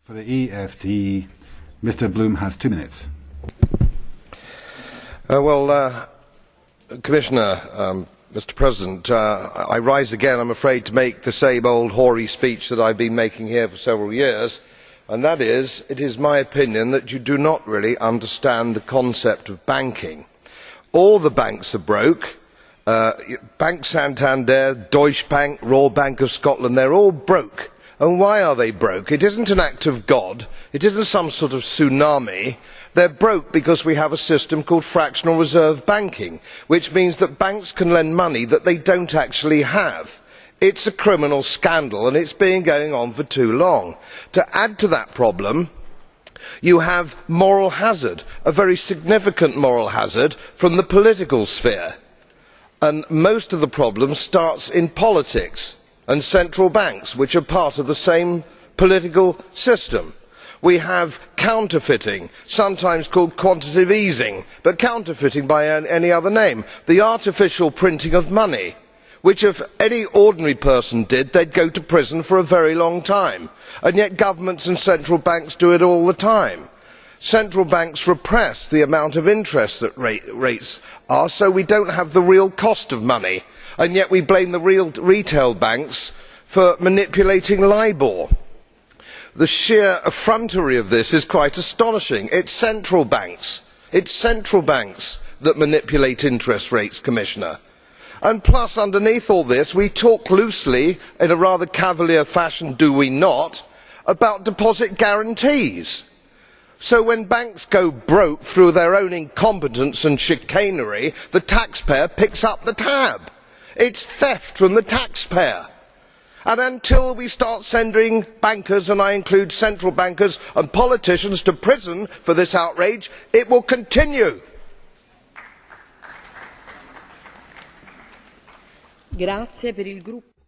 For the EFD, Mr. Bloom has 2 minutes. Commissioner, Mr. President, I rise again, I'm afraid, to make the same old hoary speech that I have been making here for several years, and that is, it is my opinion that you do not really understand the concept of banking. All the banks are broke. Bank Santander, Deutsche Bank, Royal Bank of Scotland, they are all broke. And why are they broke? It isn't an act of God. It isn't some sort of tsunami. They are broke because we have a system called fractional reserve banking, which means that banks can lend money that they do not actually have. It is a criminal scandal, and it has been going on for too long. To add to that problem, you have moral hazard, a very significant moral hazard from the political sphere. And most of the problem starts in politics and central banks, which are part of the same political system. We have counterfeiting, sometimes called quantitative easing, but counterfeiting by any other name. The artificial printing of money, which if any ordinary person did, they would go to prison for a very long time. And yet governments and central banks do it all the time. Central banks repress the amount of interest that rates are, so we do not have the real cost of money. And yet we blame the retail banks for manipulating LIBOR. The sheer effrontery of this is quite astonishing. It is central banks that manipulate interest rates, Commissioner. And plus, underneath all this, we talk loosely, in a rather cavalier fashion, do we not, about deposit guarantees. So when banks go broke through their own incompetence and chicanery, the taxpayer picks up the tab. It is theft from the taxpayer. And until we start sending bankers, and I include central bankers and politicians, to prison for this outrage, it will continue. Grazie per il gruppo.